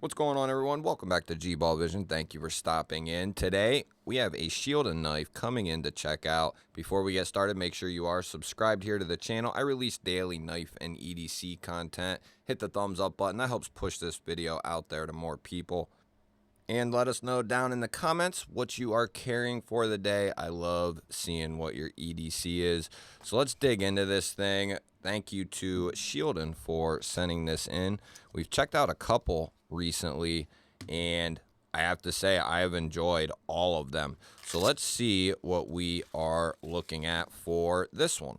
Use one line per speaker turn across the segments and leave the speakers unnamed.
What's going on, everyone? Welcome back to G-Ball Vision. Thank you for stopping in. Today, we have a Shieldon knife coming in to check out. Before we get started, make sure you are subscribed here to the channel. I release daily knife and EDC content. Hit the thumbs up button. That helps push this video out there to more people. And let us know down in the comments what you are carrying for the day. I love seeing what your EDC is. So let's dig into this thing. Thank you to Shieldon for sending this in. We've checked out a couple recently, and I have to say I have enjoyed all of them. So let's see what we are looking at for this one.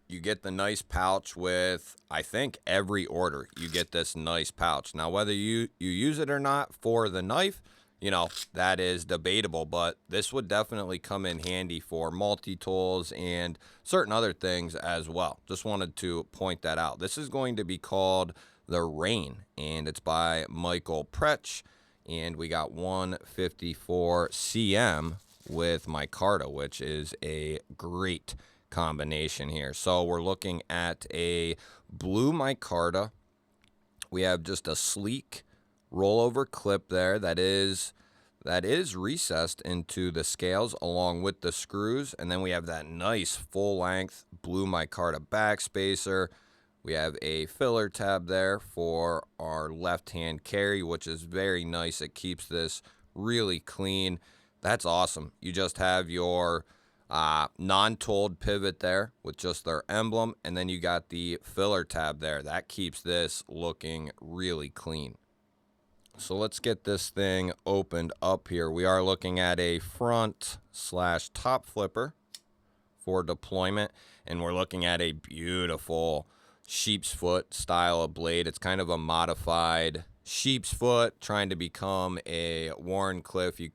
You get the nice pouch with, I think, every order. You get this nice pouch. Now, whether you use it or not for the knife, you know, that is debatable, but this would definitely come in handy for multi-tools and certain other things as well. Just wanted to point that out. This is going to be called the Rain, and it's by Michael Pretsch, and we got 154 cm with micarta, which is a great combination here. So we're looking at a blue micarta. We have just a sleek rollover clip there that is recessed into the scales along with the screws, and then we have that nice full length blue micarta backspacer. We have a filler tab there for our left hand carry, which is very nice. It keeps this really clean. That's awesome. You just have your non-tooled pivot there with just their emblem, and then you got the filler tab there. That keeps this looking really clean. So let's get this thing opened up here. We are looking at a front/top flipper for deployment, and we're looking at a beautiful sheep's foot style of blade. It's kind of a modified sheep's foot trying to become a Wharncliffe. You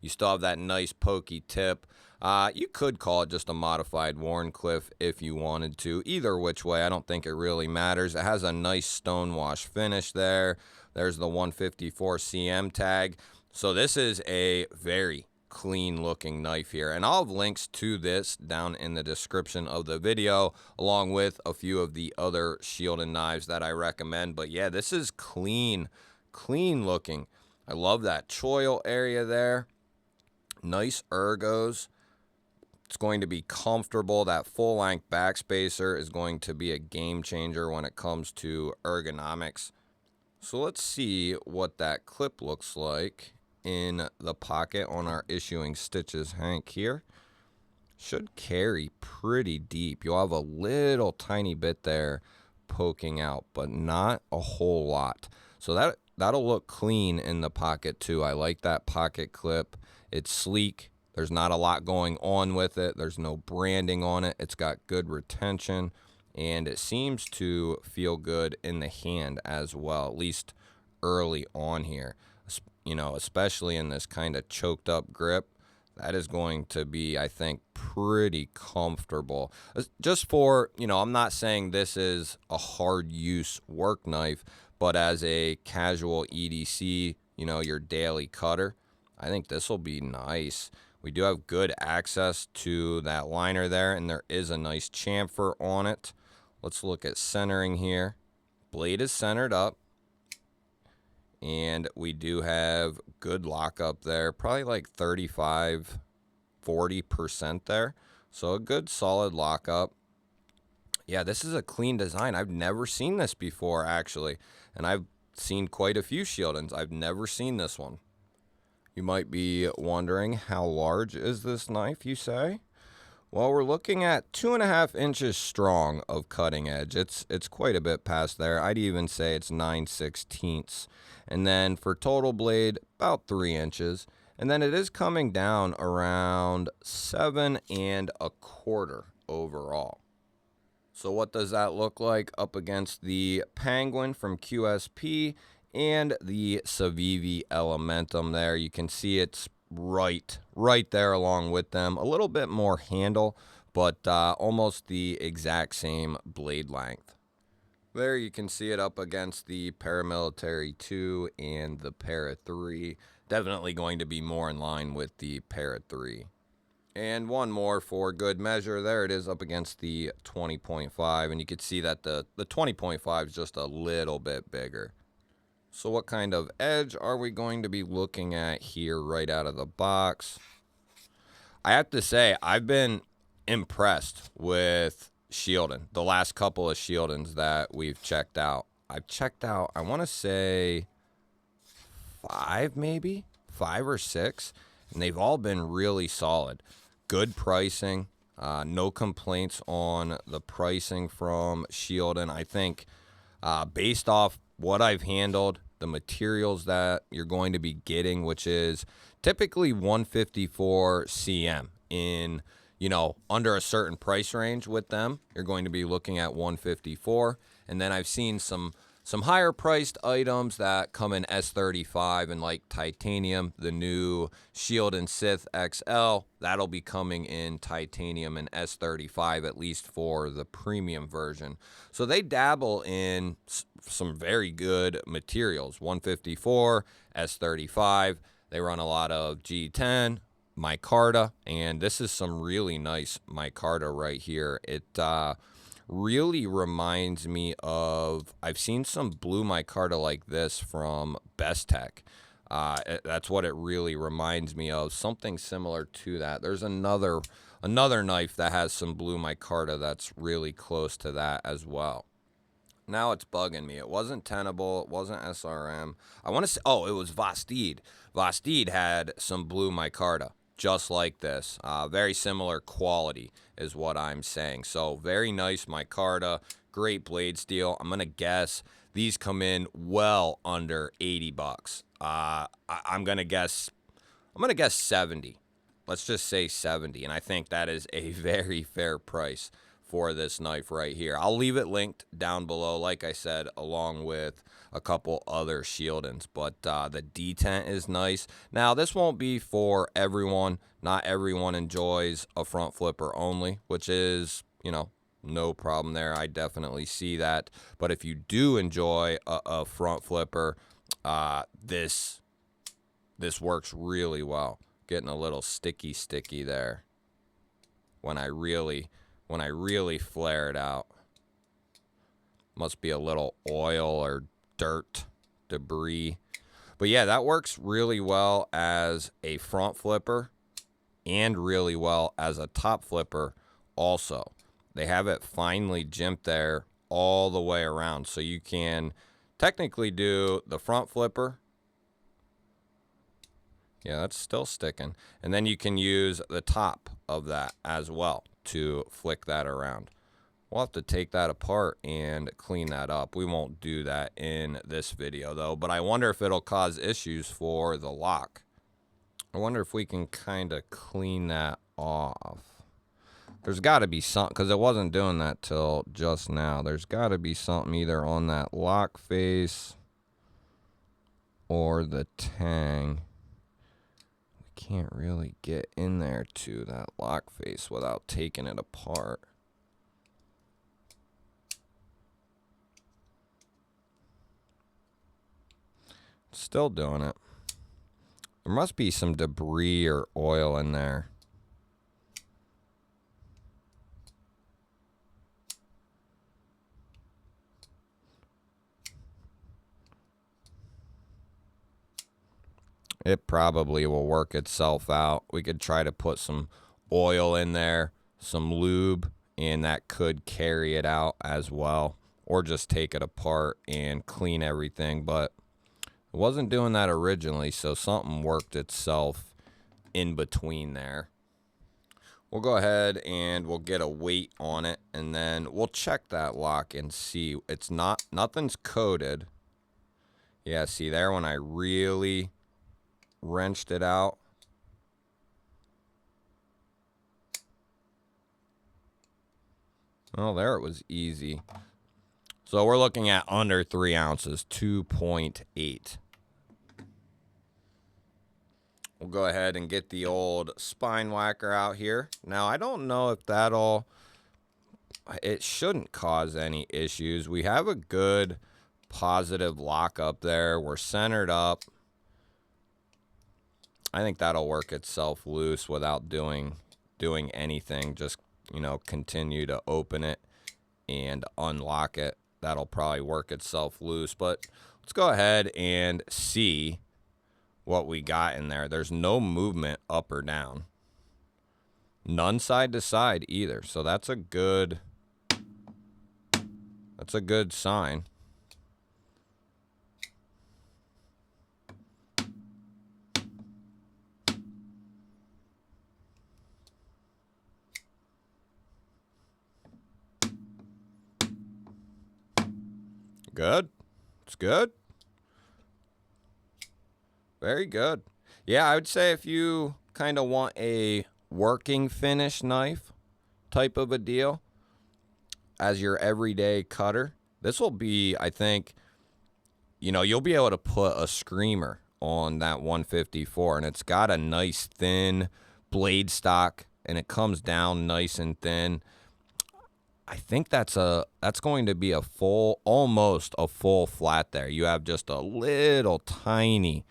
still have that nice pokey tip. You could call it just a modified Wharncliffe if you wanted to. Either which way, I don't think it really matters. It has a nice stonewash finish there. There's the 154 cm tag. So this is a very clean looking knife here. And I'll have links to this down in the description of the video, along with a few of the other Shieldon knives that I recommend. But yeah, this is clean looking. I love that choil area there. Nice ergos. It's going to be comfortable. That full-length backspacer is going to be a game changer when it comes to ergonomics. So let's see what that clip looks like in the pocket on our issuing stitches hank here. Should carry pretty deep. You'll have a little tiny bit there poking out, but not a whole lot. So that'll look clean in the pocket too. I like that pocket clip. It's sleek. There's not a lot going on with it. There's no branding on it. It's got good retention, and it seems to feel good in the hand as well, at least early on here. You know, especially in this kind of choked up grip, that is going to be, I think, pretty comfortable. Just for, you know, I'm not saying this is a hard use work knife, but as a casual EDC, you know, your daily cutter, I think this will be nice. We do have good access to that liner there, and there is a nice chamfer on it. Let's look at centering here. Blade is centered up, and we do have good lockup there, probably like 35–40% there. So a good solid lockup. Yeah, this is a clean design. I've never seen this before, actually, and I've seen quite a few Shieldons. I've never seen this one. You might be wondering, how large is this knife, you say? Well, we're looking at 2.5 inches strong of cutting edge. It's quite a bit past there. I'd even say it's 9/16. And then for total blade, about 3 inches. And then it is coming down around 7¼ overall. So what does that look like up against the Penguin from QSP and the Civivi Elementum there? You can see it's right there along with them. A little bit more handle, but almost the exact same blade length. There you can see it up against the Paramilitary 2 and the Para 3. Definitely going to be more in line with the Para 3. And one more for good measure. There it is up against the 20.5, and you can see that the 20.5 is just a little bit bigger. So what kind of edge are we going to be looking at here right out of the box? I have to say, I've been impressed with Shieldon. The last couple of Shieldons that we've checked out. I've checked out, I want to say 5 maybe, 5 or 6. And they've all been really solid. Good pricing. No complaints on the pricing from Shieldon. I think based off what I've handled, the materials that you're going to be getting, which is typically 154 cm in, you know, under a certain price range with them, you're going to be looking at 154. And then I've seen some higher priced items that come in S35 and like titanium, the new Shieldon Sith XL, that'll be coming in titanium and S35, at least for the premium version. So they dabble in some very good materials, 154, S35. They run a lot of G10, micarta, and this is some really nice micarta right here. It really reminds me of, I've seen some blue micarta like this from Bestech. That's what it really reminds me of, something similar to that. There's another knife that has some blue micarta that's really close to that as well. Now it's bugging me. It wasn't Tenable. It wasn't SRM. I want to say, oh, it was Vastid. Vastid had some blue micarta, just like this. Very similar quality is what I'm saying. So very nice micarta, great blade steel. I'm going to guess these come in well under 80 bucks. I'm going to guess 70. Let's just say 70. And I think that is a very fair price for this knife right here. I'll leave it linked down below, like I said, along with a couple other Shieldons. But the detent is nice. Now, this won't be for everyone. Not everyone enjoys a front flipper only, which is, you know, no problem there. I definitely see that. But if you do enjoy a front flipper, this works really well. Getting a little sticky there when I really flare it out. Must be a little oil or dirt debris. But yeah, that works really well as a front flipper and really well as a top flipper also. They have it finely jimped there all the way around. So you can technically do the front flipper. Yeah, that's still sticking. And then you can use the top of that as well to flick that around. We'll have to take that apart and clean that up. We won't do that in this video though, but I wonder if it'll cause issues for the lock. I wonder if we can kind of clean that off. There's got to be something, because it wasn't doing that till just now. There's got to be something either on that lock face or the tang. Can't really get in there to that lock face without taking it apart. Still doing it. There must be some debris or oil in there. It probably will work itself out. We could try to put some oil in there, some lube, and that could carry it out as well. Or just take it apart and clean everything. But it wasn't doing that originally, so something worked itself in between there. We'll go ahead and we'll get a weight on it, and then we'll check that lock and see. It's nothing's coated. Yeah, see there when I really wrenched it out. Oh, there it was easy. So we're looking at under 3 ounces, 2.8. We'll go ahead and get the old spine whacker out here. Now, I don't know if it shouldn't cause any issues. We have a good positive lock up there. We're centered up. I think that'll work itself loose without doing anything. Just, you know, continue to open it and unlock it. That'll probably work itself loose. But Let's go ahead and see what we got in there. There's no movement up or down. None side to side either. So that's a good sign. Good. It's good. Very good. Yeah, I would say if you kind of want a working finish knife type of a deal as your everyday cutter, this will be, I think, you know, you'll be able to put a screamer on that 154, and it's got a nice thin blade stock, and it comes down nice and thin. I think that's going to be a full, almost a full flat there. You have just a little tiny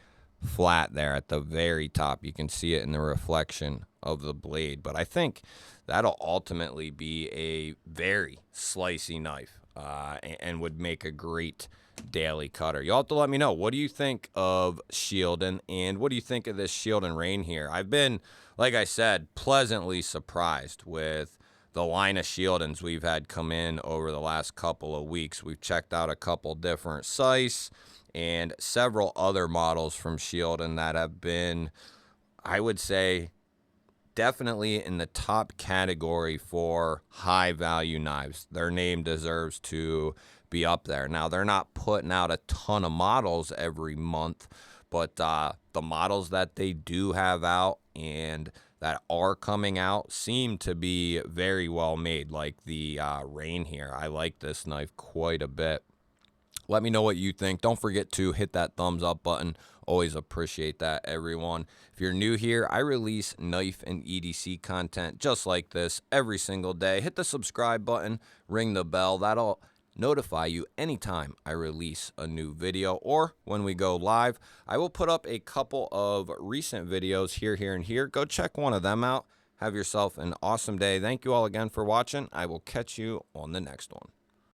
flat there at the very top. You can see it in the reflection of the blade, but I think that'll ultimately be a very slicey knife and would make a great daily cutter. You'll have to let me know, what do you think of Shieldon, and what do you think of this Shieldon Rain here? I've been, like I said, pleasantly surprised with the line of Shieldons we've had come in over the last couple of weeks. We've checked out a couple different size and several other models from Shieldon that have been, I would say, definitely in the top category for high value knives. Their name deserves to be up there. Now, they're not putting out a ton of models every month, but the models that they do have out and that are coming out seem to be very well made, like the Rain here. I like this knife quite a bit. Let me know what you think. Don't forget to hit that thumbs up button. Always appreciate that, everyone. If you're new here, I release knife and EDC content just like this every single day. Hit the subscribe button, ring the bell. That'll notify you anytime I release a new video or when we go live. I will put up a couple of recent videos here, and here. Go check one of them out. Have yourself an awesome day. Thank you all again for watching. I will catch you on the next one.